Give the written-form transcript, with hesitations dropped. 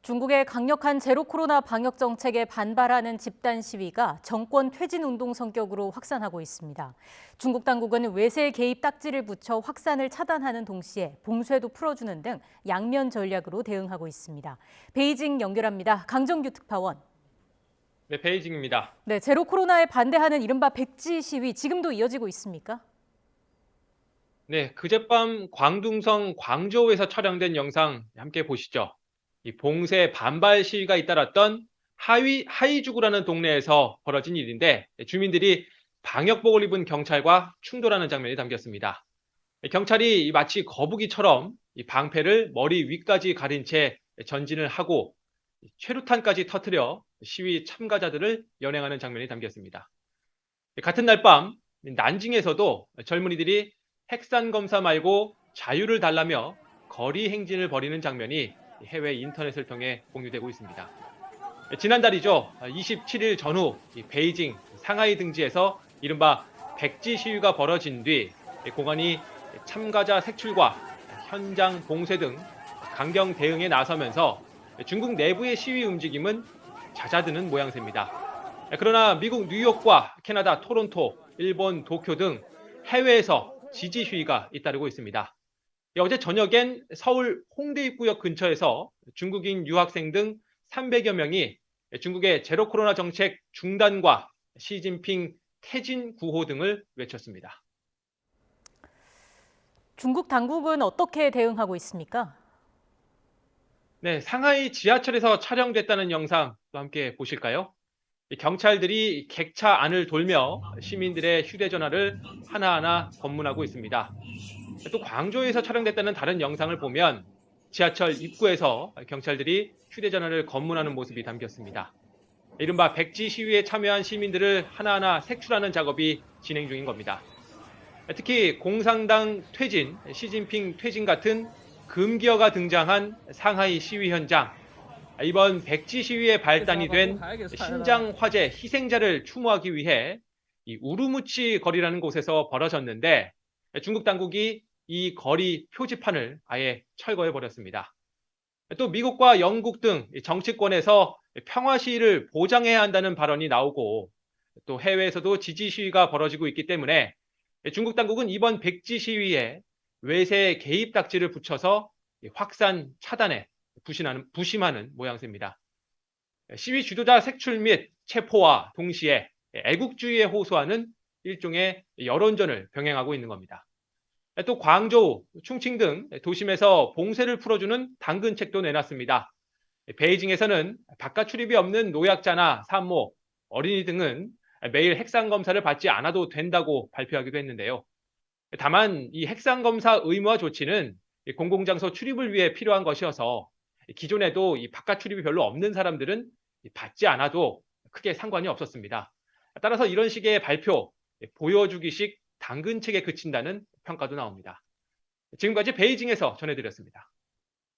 중국의 강력한 제로 코로나 방역 정책에 반발하는 집단 시위가 정권 퇴진 운동 성격으로 확산하고 있습니다. 중국 당국은 외세 개입 딱지를 붙여 확산을 차단하는 동시에 봉쇄도 풀어주는 등 양면 전략으로 대응하고 있습니다. 베이징 연결합니다. 강정규 특파원. 네, 베이징입니다. 네, 제로 코로나에 반대하는 이른바 백지 시위 지금도 이어지고 있습니까? 네, 그젯밤 광둥성 광저우에서 촬영된 영상 함께 보시죠. 이 봉쇄 반발 시위가 잇따랐던 하이주구라는 동네에서 벌어진 일인데 주민들이 방역복을 입은 경찰과 충돌하는 장면이 담겼습니다. 경찰이 마치 거북이처럼 이 방패를 머리 위까지 가린 채 전진을 하고 최루탄까지 터뜨려 시위 참가자들을 연행하는 장면이 담겼습니다. 같은 날 밤 난징에서도 젊은이들이 핵산 검사 말고 자유를 달라며 거리 행진을 벌이는 장면이 해외 인터넷을 통해 공유되고 있습니다. 지난달이죠. 27일 전후 베이징, 상하이 등지에서 이른바 백지 시위가 벌어진 뒤 공안이 참가자 색출과 현장 봉쇄 등 강경 대응에 나서면서 중국 내부의 시위 움직임은 잦아드는 모양새입니다. 그러나 미국 뉴욕과 캐나다 토론토, 일본 도쿄 등 해외에서 지지 시위가 잇따르고 있습니다. 어제 저녁엔 서울 홍대 입구역 근처에서 중국인 유학생 등 300여 명이 중국의 제로 코로나 정책 중단과 시진핑 퇴진 구호 등을 외쳤습니다. 중국 당국은 어떻게 대응하고 있습니까? 네, 상하이 지하철에서 촬영됐다는 영상 또 함께 보실까요? 경찰들이 객차 안을 돌며 시민들의 휴대전화를 하나하나 검문하고 있습니다. 또 광저우에서 촬영됐다는 다른 영상을 보면 지하철 입구에서 경찰들이 휴대전화를 검문하는 모습이 담겼습니다. 이른바 백지 시위에 참여한 시민들을 하나하나 색출하는 작업이 진행 중인 겁니다. 특히 공산당 퇴진, 시진핑 퇴진 같은 금기어가 등장한 상하이 시위 현장, 이번 백지 시위에 발단이 된 신장 화재 희생자를 추모하기 위해 이 우루무치 거리라는 곳에서 벌어졌는데 중국 당국이 이 거리 표지판을 아예 철거해 버렸습니다. 또 미국과 영국 등 정치권에서 평화 시위를 보장해야 한다는 발언이 나오고 또 해외에서도 지지 시위가 벌어지고 있기 때문에 중국 당국은 이번 백지 시위에 외세 개입 딱지를 붙여서 확산 차단에 부심하는 모양새입니다. 시위 주도자 색출 및 체포와 동시에 애국주의에 호소하는 일종의 여론전을 병행하고 있는 겁니다. 또 광저우, 충칭 등 도심에서 봉쇄를 풀어주는 당근책도 내놨습니다. 베이징에서는 바깥 출입이 없는 노약자나 산모, 어린이 등은 매일 핵산 검사를 받지 않아도 된다고 발표하기도 했는데요. 다만 이 핵산 검사 의무화 조치는 공공장소 출입을 위해 필요한 것이어서 기존에도 이 바깥 출입이 별로 없는 사람들은 받지 않아도 크게 상관이 없었습니다. 따라서 이런 식의 발표, 보여주기식 당근책에 그친다는 평가도 나옵니다. 지금까지 베이징에서 전해드렸습니다.